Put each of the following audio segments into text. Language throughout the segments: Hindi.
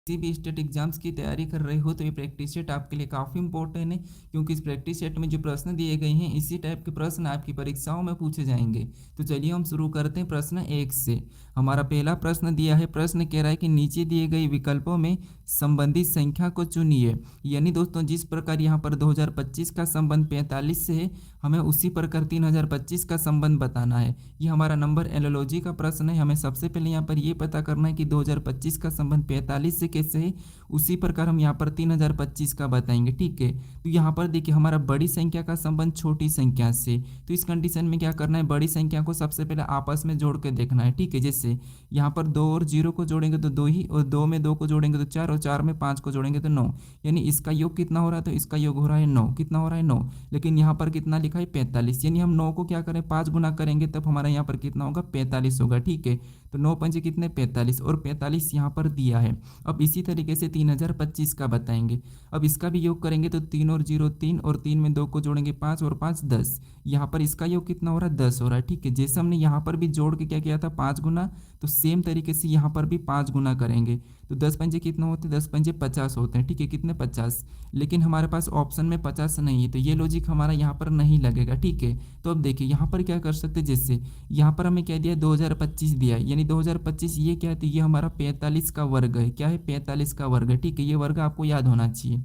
किसी भी स्टेट एग्जाम्स की तैयारी कर रहे हो तो ये प्रैक्टिस सेट आपके लिए काफ़ी इंपॉर्टेंट है, क्योंकि इस प्रैक्टिस सेट में जो प्रश्न दिए गए हैं इसी टाइप के प्रश्न आपकी परीक्षाओं में पूछे जाएंगे। तो चलिए हम शुरू करते हैं प्रश्न 1 से। हमारा पहला प्रश्न दिया है, प्रश्न कह रहा है कि नीचे दिए गए विकल्पों में संबंधित संख्या को चुनिए। यानी दोस्तों, जिस प्रकार यहाँ पर 2025 का संबंध 45 से है, हमें उसी प्रकार 3025 का संबंध बताना है। ये हमारा नंबर एनालॉजी का प्रश्न है। हमें सबसे पहले यहाँ पर ये पता करना है कि 2025 का संबंध 45 से कैसे है, उसी प्रकार हम यहाँ पर 3025 का बताएंगे। ठीक है, तो यहाँ पर देखिए हमारा बड़ी संख्या का संबंध छोटी संख्या से, तो इस कंडीशन में क्या करना है, बड़ी संख्या को सबसे पहले आपस में जोड़ के देखना है। ठीक है, जैसे यहाँ पर 2 और 0 को जोड़ेंगे तो 2 ही, और 2 में 2 को जोड़ेंगे तो 4, और 4 में 5 को जोड़ेंगे तो 9। यानी इसका योग कितना हो रहा है, तो इसका योग हो रहा है 9। कितना हो रहा है, 9। लेकिन यहाँ पर कितना लिखा है, 45। यानी हम 9 को क्या करें, 5 गुना करेंगे तब हमारा यहाँ पर कितना होगा, 45 होगा। ठीक है, तो 9 पंजे कितने, 45, और 45 यहाँ पर दिया है। अब इसी तरीके से 3025 का बताएंगे। अब इसका भी योग करेंगे तो 3 और 0 3, और 3 में 2 को जोड़ेंगे 5, और 5 10। यहाँ पर इसका योग कितना हो रहा है, 10 हो रहा है। ठीक है, जैसे हमने यहाँ पर भी जोड़ के क्या किया था, 5 गुना, तो सेम तरीके से यहाँ पर भी 5 गुना करेंगे तो 10 पंजे कितना होते हैं, 10 पंजे 50 होते हैं। ठीक है, कितने, 50। लेकिन हमारे पास ऑप्शन में 50 नहीं है, तो ये लॉजिक हमारा यहाँ पर नहीं लगेगा। ठीक है, तो अब देखिए यहाँ पर क्या कर सकते हैं, जैसे यहाँ पर हमें क्या दिया, 2025 दिया है, यानी 2025 ये क्या है, तो ये हमारा 45 का वर्ग है। क्या है, 45 का वर्ग है। ठीक है, ये वर्ग आपको याद होना चाहिए।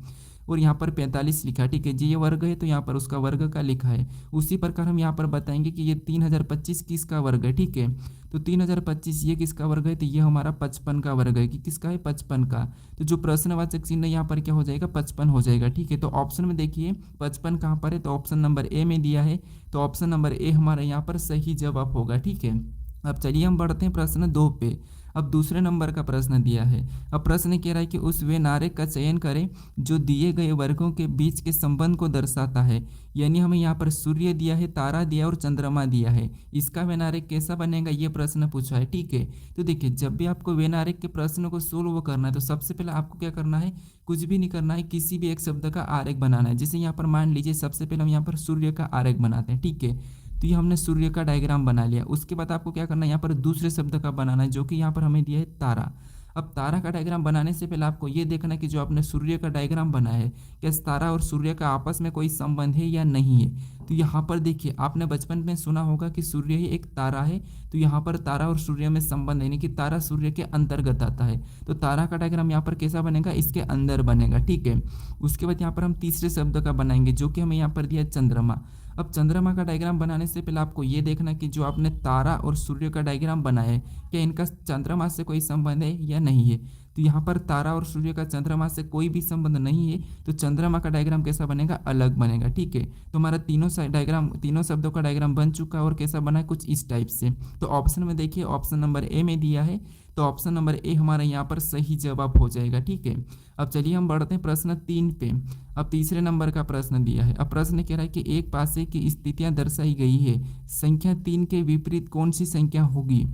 और यहाँ पर 45 लिखा है। ठीक है जी, ये वर्ग है तो यहाँ पर उसका वर्ग का लिखा है। उसी प्रकार हम यहाँ पर बताएंगे कि ये 3025 किसका वर्ग है। ठीक है, तो 3025 ये किसका वर्ग है, तो ये हमारा 55 का वर्ग है। कि किसका है, 55 का। तो जो प्रश्नवाचक चिन्ह यहाँ पर क्या हो जाएगा, 55 हो जाएगा। ठीक है, तो ऑप्शन में देखिए 55 कहाँ पर है, तो ऑप्शन नंबर ए में दिया है। तो ऑप्शन नंबर ए हमारा यहाँ पर सही जवाब होगा। ठीक है, अब चलिए हम बढ़ते हैं प्रश्न 2 पे। अब दूसरे नंबर का प्रश्न दिया है। अब प्रश्न कह रहा है कि उस वे नारे का चयन करें जो दिए गए वर्गों के बीच के संबंध को दर्शाता है। यानी हमें यहाँ पर सूर्य दिया है, तारा दिया और चंद्रमा दिया है। इसका वे नारे कैसा बनेगा, ये प्रश्न पूछा है। ठीक है, तो देखिए जब भी आपको वे नारे के प्रश्न को सोल्व करना है तो सबसे पहले आपको क्या करना है, कुछ भी नहीं करना है, किसी भी एक शब्द का आरेख बनाना है। जैसे यहाँ पर मान लीजिए सबसे पहले हम यहाँ पर सूर्य का आरेख बनाते हैं। ठीक है, तो ये हमने सूर्य का डायग्राम बना लिया। उसके बाद आपको क्या करना है, यहाँ पर दूसरे शब्द का बनाना है, जो कि यहाँ पर हमें दिया है तारा। अब तारा का डायग्राम बनाने से पहले आपको ये देखना है कि जो आपने सूर्य का डायग्राम बनाया है, क्या तारा और सूर्य का आपस में कोई संबंध है या नहीं है। तो यहाँ पर देखिए आपने बचपन में सुना होगा कि सूर्य ही एक तारा है, तो यहाँ पर तारा और सूर्य में संबंध है, यानी कि तारा सूर्य के अंतर्गत आता है। तो तारा का डायग्राम यहाँ पर कैसा बनेगा, इसके अंदर बनेगा। ठीक है, उसके बाद यहाँ पर हम तीसरे शब्द का बनाएंगे, जो कि हमें यहाँ पर दिया है चंद्रमा। अब चंद्रमा का डायग्राम बनाने से पहले आपको ये देखना कि जो आपने तारा और सूर्य का डायग्राम बनाया है, क्या इनका चंद्रमा से कोई संबंध है या नहीं है। तो यहाँ पर तारा और सूर्य का चंद्रमा से कोई भी संबंध नहीं है, तो चंद्रमा का डायग्राम कैसा बनेगा, अलग बनेगा। ठीक है, तो हमारा तीनों शब्दों का डायग्राम बन चुका है, और कैसा बना है, कुछ इस टाइप से। तो ऑप्शन में देखिए ऑप्शन नंबर ए में दिया है, तो ऑप्शन नंबर ए हमारा यहाँ पर सही जवाब हो जाएगा। ठीक है, अब चलिए हम बढ़ते हैं प्रश्न 3 पे। अब तीसरे नंबर का प्रश्न दिया है। अब प्रश्न कह रहा है कि एक पासे की स्थितियां दर्शाई गई है, संख्या 3 के विपरीत कौन सी संख्या होगी।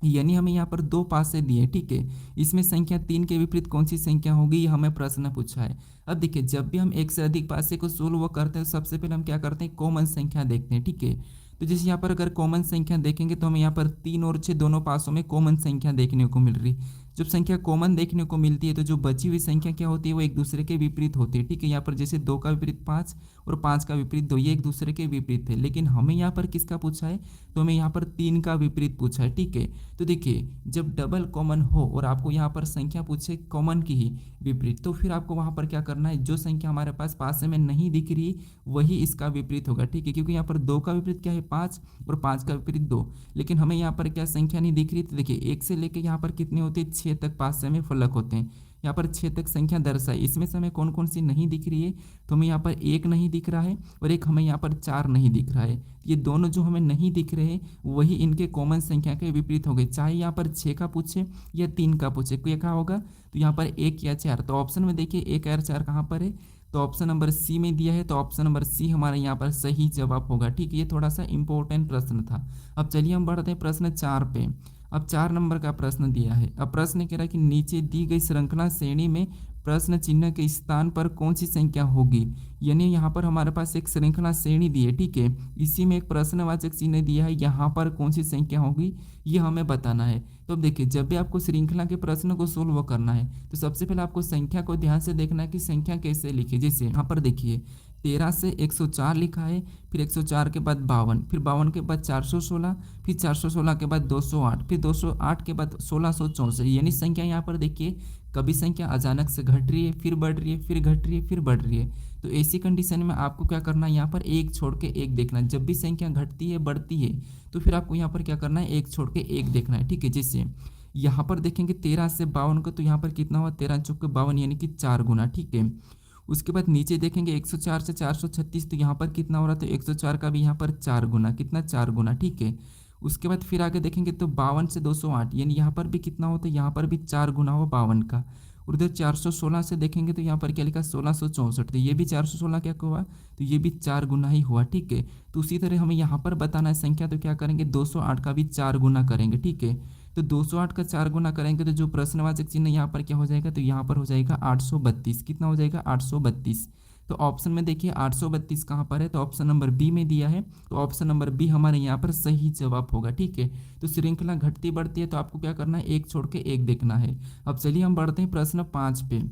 यानी हमें यहाँ पर 2 पासे दिए। ठीक है, इसमें संख्या 3 के विपरीत कौन सी संख्या होगी, ये हमें प्रश्न पूछा है। अब देखिए जब भी हम एक से अधिक पासे को सोल्व करते हैं, सबसे पहले हम क्या करते हैं, कॉमन संख्या देखते हैं। ठीक है, तो जैसे यहाँ पर अगर कॉमन संख्या देखेंगे तो हमें यहाँ पर 3 और 6 दोनों पासों में कॉमन संख्या देखने को मिल रही। जब संख्या कॉमन देखने को मिलती है तो जो बची हुई संख्या क्या होती है, वो एक दूसरे के विपरीत होती है। ठीक है, यहाँ पर जैसे 2 का विपरीत 5 और 5 का विपरीत 2, ये एक दूसरे के विपरीत है। लेकिन हमें यहाँ पर किसका पूछा है, तो हमें यहाँ पर 3 का विपरीत पूछा है। ठीक है, तो देखिए जब डबल कॉमन हो और आपको यहाँ पर संख्या पूछे कॉमन की ही विपरीत, तो फिर आपको वहाँ पर क्या करना है, जो संख्या हमारे पास पास में नहीं दिख रही वही इसका विपरीत होगा। ठीक है, क्योंकि यहाँ पर 2 का विपरीत क्या है, 5, और 5 का विपरीत 2। लेकिन हमें यहाँ पर क्या संख्या नहीं दिख रही, तो देखिए 1 से लेकर यहाँ पर कितने होते हैं, 6 तक पास में फलक होते हैं। यहाँ पर 6 तक संख्या दर्शाई, इसमें से हमें कौन कौन सी नहीं दिख रही है, तो हमें यहाँ पर 1 नहीं दिख रहा है, और एक हमें यहाँ पर 4 नहीं दिख रहा है। ये दोनों जो हमें नहीं दिख रहे हैं वही इनके कॉमन संख्या के विपरीत हो गए, चाहे यहाँ पर 6 का पूछे या 3 का पूछे, क्या होगा, तो यहाँ पर 1 या 4। तो ऑप्शन में देखिए 1 और 4 कहाँ पर है, तो ऑप्शन नंबर सी में दिया है। तो ऑप्शन नंबर सी हमारा यहाँ पर सही जवाब होगा। ठीक है, ये थोड़ा सा इंपॉर्टेंट प्रश्न था। अब चलिए हम बढ़ते हैं प्रश्न 4 पे। अब 4 नंबर का प्रश्न दिया है। अब प्रश्न कह रहा है कि नीचे दी गई श्रृंखला श्रेणी में प्रश्न चिन्ह के स्थान पर कौन सी संख्या होगी। यानी यहाँ पर हमारे पास एक श्रृंखला श्रेणी दी है। ठीक है, इसी में एक प्रश्नवाचक चिन्ह दिया है, यहाँ पर कौन सी संख्या होगी ये हमें बताना है। तो अब देखिए जब भी आपको श्रृंखला के प्रश्न को सोल्व करना है तो सबसे पहले आपको संख्या को ध्यान से देखना है कि संख्या कैसे लिखी। जैसे यहाँ पर देखिए 13 से 104 लिखा है, फिर 104 के बाद 52, फिर 52 के बाद 416, फिर 416 के बाद 208, फिर 208 के बाद 1664। यानी संख्या यहाँ पर देखिए कभी संख्या अचानक से घट रही है, फिर बढ़ रही है, फिर घट रही है, फिर बढ़ रही है। तो ऐसी कंडीशन में आपको क्या करना है, यहाँ पर एक छोड़ के एक देखना है। जब भी संख्या घटती है बढ़ती है तो फिर आपको यहाँ पर क्या करना है, एक छोड़ के एक देखना है। ठीक है, जैसे यहाँ पर देखेंगे 13 से 52 का, तो यहाँ पर कितना हुआ 13 चौके 52 यानी कि 4 गुना। ठीक है, उसके बाद नीचे देखेंगे 104 से 436, तो यहाँ पर कितना हो रहा है, तो 104 का भी यहाँ पर 4 गुना, कितना 4 गुना। ठीक है, उसके बाद फिर आगे देखेंगे तो 52 से 208 यानी यहाँ पर भी कितना हो, तो यहाँ पर भी 4 गुना हो 52 का। और इधर 416 से देखेंगे तो यहाँ पर क्या लिखा 1664, तो ये भी 416 क्या हुआ, तो ये भी 4 गुना ही हुआ। ठीक है, तो उसी तरह हमें यहाँ पर बताना है संख्या, तो क्या करेंगे 208 का भी 4 गुना करेंगे। ठीक है, तो 208 का 4 गुना करेंगे तो जो प्रश्नवाचक चिन्ह यहाँ पर क्या हो जाएगा, तो यहाँ पर हो जाएगा 832। कितना हो जाएगा 832। तो ऑप्शन में देखिए 832 कहाँ पर है, तो ऑप्शन नंबर बी में दिया है, तो ऑप्शन नंबर बी हमारे यहाँ पर सही जवाब होगा। ठीक है, तो श्रृंखला घटती बढ़ती है तो आपको क्या करना है, एक छोड़ के एक देखना है। अब चलिए हम बढ़ते हैं प्रश्न 5 पे।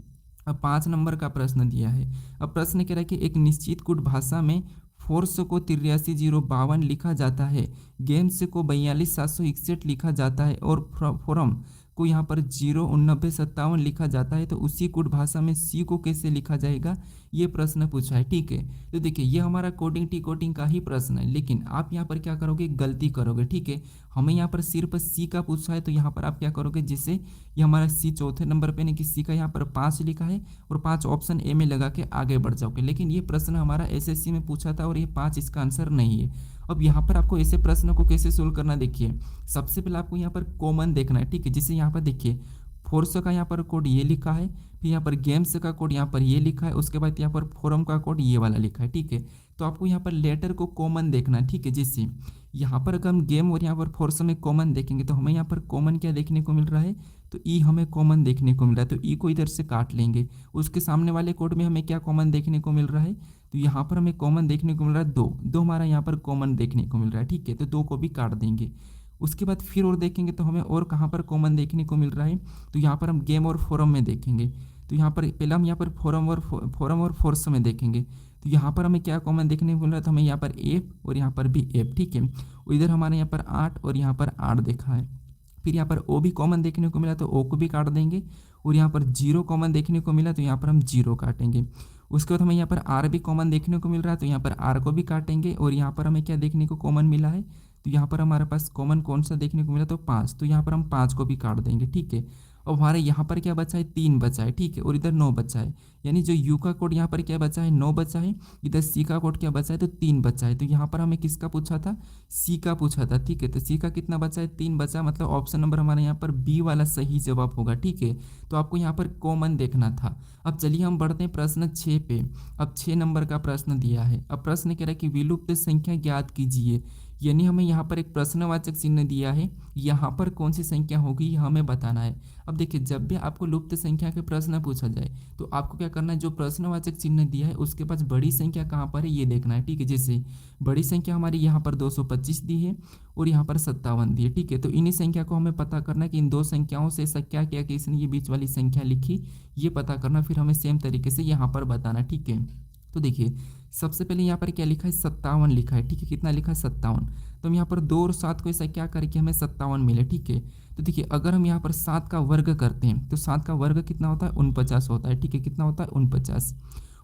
अब 5 नंबर का प्रश्न दिया है। अब प्रश्न कह रहा है कि एक निश्चित कूट भाषा में फोर्स को 83,052 लिखा जाता है, गेम्स को 42,761 लिखा जाता है और फोरम को यहाँ पर 0,90,57 लिखा जाता है। तो उसी कूट भाषा में सी को कैसे लिखा जाएगा, ये प्रश्न पूछा है। ठीक है, तो देखिए ये हमारा कोडिंग टी कोडिंग का ही प्रश्न है, लेकिन आप यहाँ पर क्या करोगे, गलती करोगे। ठीक है, हमें यहाँ पर सिर्फ सी का पूछा है, तो यहाँ पर आप क्या करोगे, जैसे ये हमारा सी चौथे नंबर पे नहीं कि सी का यहाँ पर 5 लिखा है और 5 ऑप्शन ए में लगा के आगे बढ़ जाओगे। लेकिन ये प्रश्न हमारा एसएससी में पूछा था और ये 5 इसका आंसर नहीं है। अब यहाँ पर आपको ऐसे प्रश्न को कैसे सोल्व करना, देखिए सबसे पहले आपको यहाँ पर कॉमन देखना है। ठीक है, जैसे यहाँ पर देखिए फोर्स का यहाँ पर कोड ये लिखा है, फिर यहाँ पर गेम्स का कोड यहाँ पर ये लिखा है, उसके बाद यहाँ पर फोरम का कोड ये वाला लिखा है। ठीक है, तो आपको यहाँ पर लेटर को कॉमन देखना है। ठीक है, जैसे यहाँ पर अगर हम गेम और यहाँ पर फोर्स में कॉमन देखेंगे तो हमें यहाँ पर कॉमन क्या देखने को मिल रहा है, तो ई हमें कॉमन देखने को मिल रहा है, तो ई को इधर से काट लेंगे। उसके सामने वाले कोड में हमें क्या कॉमन देखने को मिल रहा है, तो यहाँ पर हमें कॉमन देखने को मिल रहा है दो हमारा यहाँ पर कॉमन देखने को मिल रहा है। ठीक है, तो 2 को भी काट देंगे। उसके बाद फिर और देखेंगे तो हमें और कहाँ पर कॉमन देखने को मिल रहा है, तो यहाँ पर हम गेम और फोरम में देखेंगे। तो यहाँ पर पहले हम यहाँ पर फोरम और फोर्स में देखेंगे, तो यहाँ पर हमें क्या कॉमन देखने को मिल रहा है, तो हमें यहाँ पर एफ और यहाँ पर भी एफ। ठीक है, इधर हमारे यहाँ पर 8 और यहाँ पर 8 देखा है। फिर यहाँ पर ओ भी कॉमन देखने को मिला तो ओ को भी काट देंगे, और यहाँ पर 0 कॉमन देखने को मिला तो यहाँ पर हम 0 काटेंगे। उसके बाद हमें यहाँ पर आर भी कॉमन देखने को मिल रहा है, तो यहाँ पर आर को भी काटेंगे। और यहाँ पर हमें क्या देखने को कॉमन मिला है, तो यहाँ पर हमारे पास कॉमन कौन सा देखने को मिला, तो 5, तो यहाँ पर हम 5 को भी काट देंगे। ठीक है, अब हमारे यहाँ पर क्या बचा है, 3 बचा है। ठीक है, और इधर 9 बचा है, यानी जो यू का कोड यहाँ पर क्या बचा है, 9 बचा है। इधर सी का कोड क्या बचा है, तो 3 बचा है। तो यहाँ पर हमें किसका पूछा था, सी का पूछा था। ठीक है, तो सी का कितना बचा है, 3 बचा, मतलब ऑप्शन नंबर हमारे यहाँ पर बी वाला सही जवाब होगा। ठीक है, तो आपको यहाँ पर कॉमन देखना था। अब चलिए हम बढ़ते हैं प्रश्न 6 पे। अब 6 नंबर का प्रश्न दिया है। अब प्रश्न कह रहा है कि विलुप्त संख्या ज्ञात कीजिए, यानी हमें यहाँ पर एक प्रश्नवाचक चिन्ह दिया है, यहाँ पर कौन सी संख्या होगी ये हमें बताना है। अब देखिए जब भी आपको लुप्त संख्या के प्रश्न पूछा जाए तो आपको क्या करना है, जो प्रश्नवाचक चिन्ह दिया है उसके पास बड़ी संख्या कहाँ पर है ये देखना है। ठीक है, जैसे बड़ी संख्या हमारी यहाँ पर 225 दी है और यहाँ पर 57 दी है। ठीक है, तो इन्हीं संख्या को हमें पता करना है कि इन दो संख्याओं से ऐसा क्या किया कि इसने ये बीच वाली संख्या लिखी, ये पता करना, फिर हमें सेम तरीके से यहाँ पर बताना। ठीक है, तो देखिए सबसे पहले यहाँ पर क्या लिखा है, 57 लिखा है। ठीक है, कितना लिखा है 57, तो हम यहाँ पर 2 और 7 को ऐसा क्या करके हमें 57 मिले। ठीक है, तो देखिए अगर हम यहाँ पर 7 का वर्ग करते हैं तो 7 का वर्ग कितना होता है, 49 होता है। ठीक है, कितना होता है 49।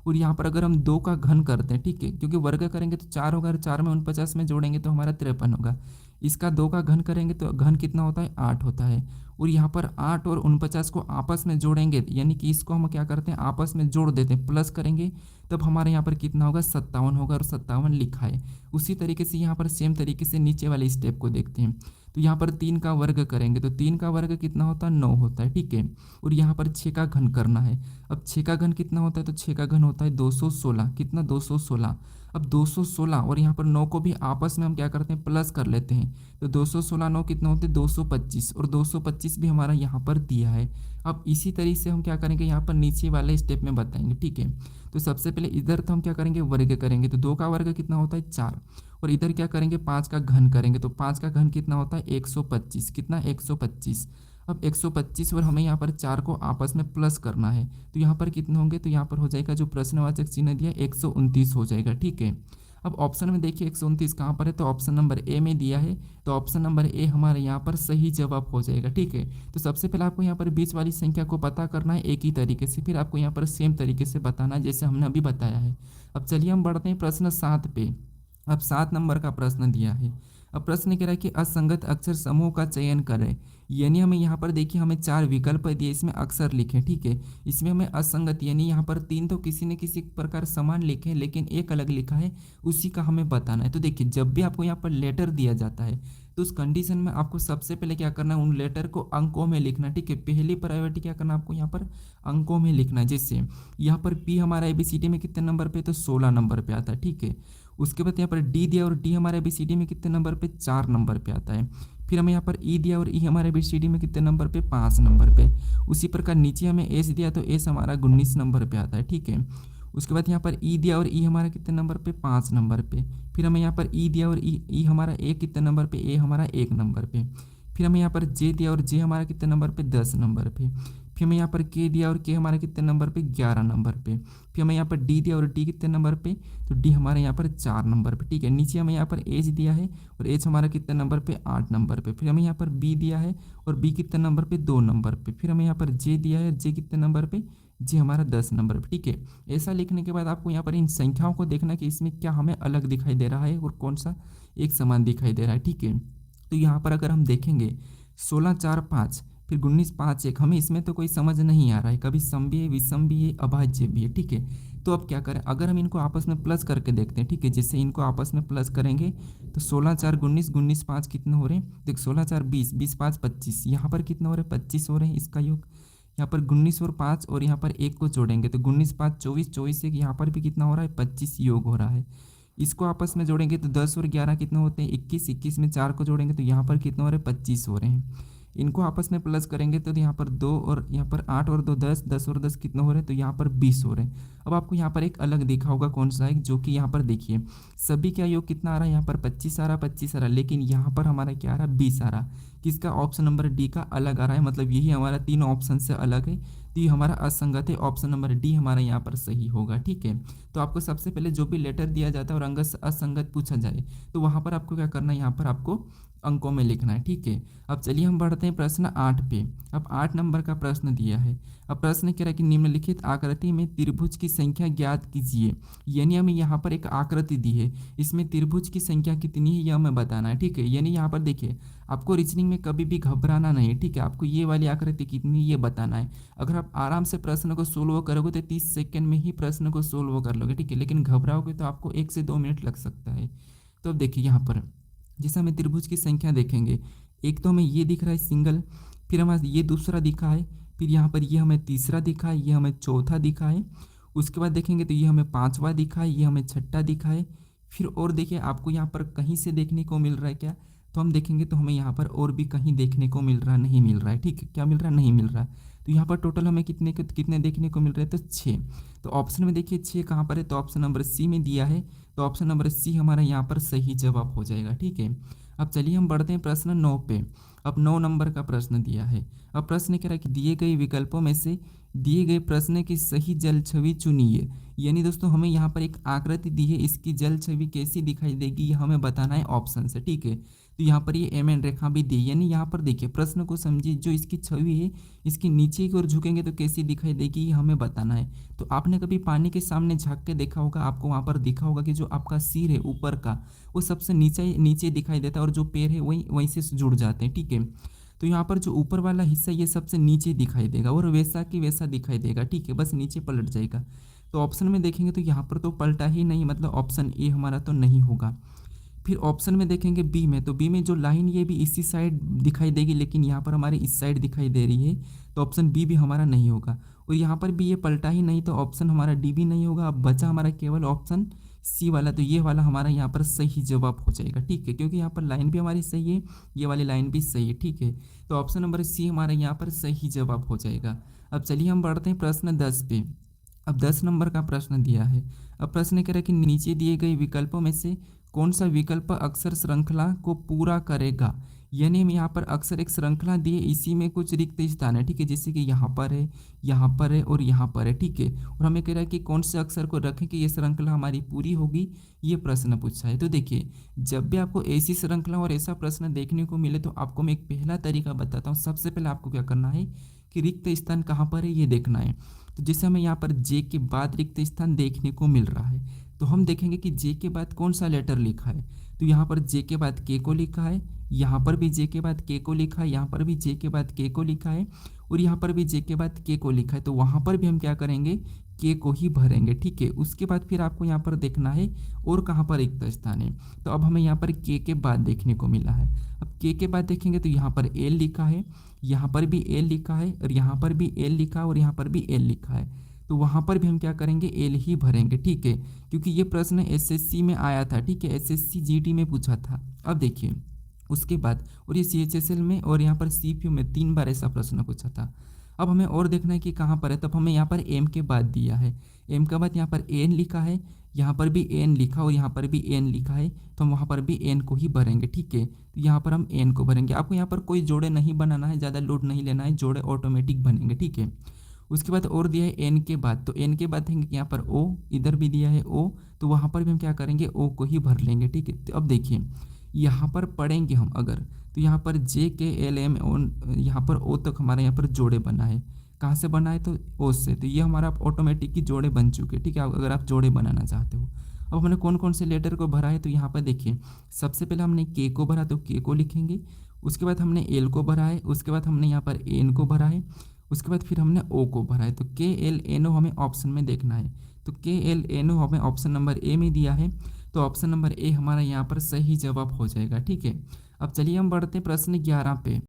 और यहाँ पर अगर हम 2 का घन करते हैं, ठीक है, क्योंकि वर्ग करेंगे तो 4 होगा, 4 में 49 में जोड़ेंगे तो हमारा 53 होगा। इसका 2 का घन करेंगे तो घन कितना होता है, 8 होता है। और यहाँ पर 8 और 49 को आपस में जोड़ेंगे, यानी कि इसको हम क्या करते हैं, आपस में जोड़ देते हैं, प्लस करेंगे, तब हमारे यहाँ पर कितना होगा, 57 होगा, और 57 लिखा है। उसी तरीके से यहाँ पर सेम तरीके से नीचे वाले स्टेप को देखते हैं। तो यहाँ पर 3 का वर्ग करेंगे तो 3 का वर्ग कितना होता है, 9 होता है। ठीक है, और यहाँ पर 6 का घन करना है। अब 6 का घन कितना होता है, तो 6 का घन होता है 216। कितना, 216। अब 216 और यहाँ पर 9 को भी आपस में हम क्या करते हैं, प्लस कर लेते हैं, तो 216 9 कितना होते हैं, 225, और 225 भी हमारा यहाँ पर दिया है। अब इसी तरीके से हम क्या करेंगे, यहाँ पर नीचे वाले स्टेप में बताएंगे। ठीक है, तो सबसे पहले इधर तो हम क्या करेंगे, वर्ग करेंगे, तो 2 का वर्ग कितना होता है, 4, और इधर क्या करेंगे 5 का घन करेंगे, तो 5 का घन कितना होता है 125, कितना 125। अब 125 और हमें यहाँ पर 4 को आपस में प्लस करना है, तो यहाँ पर कितने होंगे, तो यहाँ पर हो जाएगा जो प्रश्नवाचक चिन्ह दिया 129 हो जाएगा, ठीक है। अब ऑप्शन में देखिए 129 कहाँ पर है, तो ऑप्शन नंबर ए में दिया है, तो ऑप्शन नंबर ए हमारे यहाँ पर सही जवाब हो जाएगा, ठीक है। तो सबसे पहले आपको यहाँ पर बीच वाली संख्या को पता करना है एक ही तरीके से, फिर आपको यहाँ पर सेम तरीके से बताना है जैसे हमने अभी बताया है। अब चलिए हम बढ़ते हैं प्रश्न 7 पे। अब 7 नंबर का प्रश्न दिया है। अब प्रश्न कह रहा है कि असंगत अक्षर समूह का चयन करें, यानी हमें यहाँ पर देखिए हमें 4 विकल्प दिए, इसमें अक्षर लिखें, ठीक है। इसमें हमें असंगत यानी यहाँ पर 3 तो किसी न किसी प्रकार समान लिखे हैं लेकिन एक अलग लिखा है, उसी का हमें बताना है। तो देखिए जब भी आपको यहाँ पर लेटर दिया जाता है तो उस कंडीशन में आपको सबसे पहले क्या करना है, उन लेटर को अंकों में लिखना, ठीक है। पहली प्रायोरिटी क्या करना है आपको यहाँ पर अंकों में लिखना है। जैसे यहाँ पर पी हमारा एबीसीडी में कितने नंबर पे, तो 16 नंबर पे आता है, ठीक है। उसके बाद यहाँ पर डी दिया और डी हमारे एबीसीडी में कितने नंबर पे, 4 नंबर पे आता है। फिर हमें यहाँ पर ई दिया और ई हमारे एबीसीडी में कितने नंबर पे, 5 नंबर पे। उसी प्रकार नीचे हमें एस दिया तो एस हमारा 19 नंबर पे आता है, ठीक है। उसके बाद यहाँ पर ई दिया और ई हमारा कितने नंबर पे, 5 नंबर पे। फिर हमें यहाँ पर ई दिया और ई हमारा ए कितने नंबर पे, ए हमारा 1 नंबर पे। फिर हमें यहाँ पर जे दिया और जे हमारा कितने नंबर पे, 10 नंबर पे। फिर हमें यहाँ पर के दिया और के हमारे कितने नंबर पे, 11 नंबर पे। फिर हमें यहाँ पर डी दिया और डी कितने नंबर पे, तो डी हमारे यहाँ पर 4 नंबर पे, ठीक है। नीचे हमें यहाँ पर एच दिया है और एच हमारा कितने नंबर पे, 8 नंबर पे। फिर हमें यहाँ पर बी दिया है और बी कितने नंबर पे, 2 नंबर पे। फिर हमें यहाँ पर जे दिया है, जे कितने नंबर पे, जे हमारा 10 नंबर पे, ठीक है। ऐसा लिखने के बाद आपको यहाँ पर इन संख्याओं को देखना कि इसमें क्या हमें अलग दिखाई दे रहा है और कौन सा एक समान दिखाई दे रहा है, ठीक है। तो यहाँ पर अगर हम देखेंगे 16 4 5 फिर 19 5 1, हमें इसमें तो कोई समझ नहीं आ रहा है, कभी सम भी है, विषम भी है, अभाज्य भी है, ठीक है। तो अब क्या करें, अगर हम इनको आपस में प्लस करके देखते हैं, ठीक है। जैसे इनको आपस में प्लस करेंगे तो 16 4 19, 19 5 कितने हो रहे हैं, देख 16 4 20, 20 5 25, यहाँ पर कितने हो रहे हैं, 25 हो रहे हैं, इसका योग। यहाँ पर 19 और 5 और यहाँ पर 1 को जोड़ेंगे तो 19 5 24, 24 1, यहाँ पर भी कितना हो रहा है, 25 योग हो रहा है। इसको आपस में जोड़ेंगे तो 10 और 11 कितने होते हैं, 21, 21 में 4 को जोड़ेंगे तो यहाँ पर कितने हो रहे हैं, 25 हो रहे हैं। इनको आपस में प्लस करेंगे तो यहाँ पर 2 और यहाँ पर 8 और 2 10, 10 और 10 कितने हो रहे हैं, तो यहाँ पर 20 हो रहे हैं। अब आपको यहाँ पर एक अलग दिखा होगा कौन सा है, जो कि यहाँ पर देखिए सभी का योग कितना आ रहा है, यहाँ पर 25 आ रहा, 25 आ रहा, लेकिन यहाँ पर हमारा क्या आ रहा है, 20 आ रहा। किसका, ऑप्शन नंबर डी का अलग आ रहा है, मतलब यही हमारा तीनों ऑप्शन से अलग है, तो ये हमारा असंगत है। ऑप्शन नंबर डी हमारा यहाँ पर सही होगा, ठीक है। तो आपको सबसे पहले जो भी लेटर दिया जाता है और अंग असंगत पूछा जाए तो वहाँ पर आपको क्या करना है, यहाँ पर आपको अंकों में लिखना है, ठीक है। अब चलिए हम बढ़ते हैं प्रश्न 8 पे। अब 8 नंबर का प्रश्न दिया है। अब प्रश्न कह रहा है कि निम्नलिखित आकृति में त्रिभुज की संख्या ज्ञात कीजिए, यानी हमें यहाँ पर एक आकृति दी है, इसमें त्रिभुज की संख्या कितनी है यह हमें बताना है, ठीक है। यानी यहाँ पर देखिए आपको रीजनिंग में कभी भी घबराना नहीं है, ठीक है। आपको ये वाली आकृति कितनी ये बताना है। अगर आप आराम से प्रश्न को सोल्व करोगे तो 30 सेकंड में ही प्रश्न को सोल्व कर लोगे, ठीक है। लेकिन घबराओगे तो आपको 1 से 2 मिनट लग सकता है। तो अब देखिए यहाँ पर जैसे हमें त्रिभुज की संख्या देखेंगे, एक तो हमें ये दिख रहा है सिंगल, फिर हमें ये दूसरा दिखा है, फिर यहाँ पर ये हमें तीसरा दिखा है, ये हमें चौथा दिखा है। उसके बाद देखेंगे तो ये हमें पांचवा दिखा है, ये हमें छठा दिखा है। फिर और देखिए आपको यहाँ पर कहीं से देखने को मिल रहा है क्या, तो हम देखेंगे तो हमें यहाँ पर और भी कहीं देखने को मिल रहा नहीं मिल रहा है, ठीक है। क्या मिल रहा नहीं मिल रहा। तो यहाँ पर टोटल हमें कितने देखने को मिल रहे हैं, तो 6। तो ऑप्शन में देखिए 6 कहाँ पर है, तो ऑप्शन नंबर सी में दिया है, तो ऑप्शन नंबर सी हमारा यहाँ पर सही जवाब हो जाएगा, ठीक है। अब चलिए हम बढ़ते हैं प्रश्न 9 पे। अब 9 नंबर का प्रश्न दिया है। अब प्रश्न कह रहा है कि दिए गए विकल्पों में से दिए गए प्रश्न की सही जल छवि चुनिए, यानी दोस्तों हमें यहाँ पर एक आकृति दी है, इसकी जल छवि कैसी दिखाई देगी ये हमें बताना है ऑप्शन से, ठीक है। तो यहाँ पर ये एम एन रेखा भी दी, यानी यहाँ पर देखिए प्रश्न को समझिए, जो इसकी छवि है इसकी नीचे की ओर झुकेंगे तो कैसी दिखाई देगी ये हमें बताना है। तो आपने कभी पानी के सामने झांक के देखा होगा, आपको वहाँ पर दिखा होगा कि जो आपका सिर है ऊपर का वो सबसे नीचे नीचे दिखाई देता है और जो पैर है वही वहीं से जुड़ जाते हैं, ठीक है। तो यहाँ पर जो ऊपर वाला हिस्सा ये सबसे नीचे दिखाई देगा और वैसा कि वैसा दिखाई देगा, ठीक है, बस नीचे पलट जाएगा। तो ऑप्शन में देखेंगे तो यहाँ पर तो पलटा ही नहीं, मतलब ऑप्शन ए हमारा तो नहीं होगा। फिर ऑप्शन में देखेंगे बी में, तो बी में जो लाइन ये भी इसी साइड दिखाई देगी, लेकिन यहाँ पर हमारे इस साइड दिखाई दे रही है, तो ऑप्शन बी भी हमारा नहीं होगा। और यहाँ पर भी ये पलटा ही नहीं, तो ऑप्शन हमारा डी भी नहीं होगा। अब बचा हमारा केवल ऑप्शन सी वाला, तो ये वाला हमारा यहाँ पर सही जवाब हो जाएगा, ठीक है, क्योंकि यहाँ पर लाइन भी हमारी सही है, ये वाली लाइन भी सही है, ठीक है। तो ऑप्शन नंबर सी हमारा यहाँ पर सही जवाब हो जाएगा। अब चलिए हम बढ़ते हैं प्रश्न 10 पे। अब 10 नंबर का प्रश्न दिया है। अब प्रश्न कह रहा है कि नीचे दिए गए विकल्पों में से कौन सा विकल्प अक्षर श्रृंखला को पूरा करेगा। यानी हम यहाँ पर अक्सर एक श्रृंखला दिए, इसी में कुछ रिक्त स्थान है, ठीक है, जैसे कि यहाँ पर है, यहाँ पर है और यहाँ पर है, ठीक है। और हमें कह रहा है कि कौन से अक्षर को रखें कि ये श्रृंखला हमारी पूरी होगी, ये प्रश्न पूछा है। तो देखिए, जब भी आपको ऐसी श्रृंखला और ऐसा प्रश्न देखने को मिले तो आपको मैं एक पहला तरीका बताता हूँ। सबसे पहले आपको क्या करना है कि रिक्त स्थान कहाँ पर है ये देखना है। तो जैसे हमें यहाँ पर जे के बाद रिक्त स्थान देखने को मिल रहा है, तो हम देखेंगे कि जे के बाद कौन सा लेटर लिखा है। तो यहाँ पर जे के बाद के को लिखा है, यहाँ पर भी जे के बाद के को लिखा है, यहाँ पर भी जे के बाद के को लिखा है और यहाँ पर भी जे के बाद के को लिखा है। तो वहाँ पर भी हम क्या करेंगे, के को ही भरेंगे, ठीक है। उसके बाद फिर आपको यहाँ पर देखना है और कहाँ पर रिक्त स्थान है। तो अब हमें यहाँ पर के बाद देखने को मिला है। अब के बाद देखेंगे तो यहाँ पर एल लिखा है, यहाँ पर भी एल लिखा है और यहाँ पर भी एल लिखा है और यहाँ पर भी एल लिखा है। तो वहाँ पर भी हम क्या करेंगे, एल ही भरेंगे, ठीक है, क्योंकि ये प्रश्न एसएससी में आया था, ठीक है, एसएससी जीडी में पूछा था। अब देखिए उसके बाद, और ये सीएचएसएल में और यहाँ पर सीपीयू में 3 बार ऐसा प्रश्न पूछा था। अब हमें और देखना है कि कहाँ पर है। तब हमें यहाँ पर एम के बाद दिया है, एम के बाद यहाँ पर एन लिखा है, यहाँ पर भी एन लिखा और यहाँ पर भी एन लिखा है, तो हम वहाँ पर भी एन को ही भरेंगे, ठीक है। तो यहाँ पर हम एन को भरेंगे। आपको यहाँ पर कोई जोड़े नहीं बनाना है, ज़्यादा लोड नहीं लेना है, जोड़े ऑटोमेटिक बनेंगे, ठीक है। उसके बाद और दिया है एन के बाद, तो एन के बाद देंगे यहाँ पर ओ, इधर भी दिया है ओ, तो वहाँ पर भी हम क्या करेंगे, ओ को ही भर लेंगे, ठीक है। तो अब देखिए यहाँ पर पढ़ेंगे हम अगर, तो यहाँ पर जे के एल एम ओन, यहाँ पर ओ तक हमारा यहाँ पर जोड़े बना है। कहाँ से बना है, तो ओ से। तो ये हमारा ऑटोमेटिक ही जोड़े बन चुके, ठीक है, अगर आप जोड़े बनाना चाहते हो। अब हमने कौन कौन से लेटर को भरा है, तो यहाँ पर देखिए सबसे पहले हमने के को भरा, तो के को लिखेंगे। उसके बाद हमने एल को भरा है, उसके बाद हमने यहाँ पर एन को भरा है, उसके बाद फिर हमने ओ को भरा है। तो के एल एन ओ हमें ऑप्शन में देखना है, तो के एल एन ओ हमें ऑप्शन नंबर ए में दिया है, तो ऑप्शन नंबर ए हमारा यहाँ पर सही जवाब हो जाएगा, ठीक है। अब चलिए हम बढ़ते हैं प्रश्न 11 पे।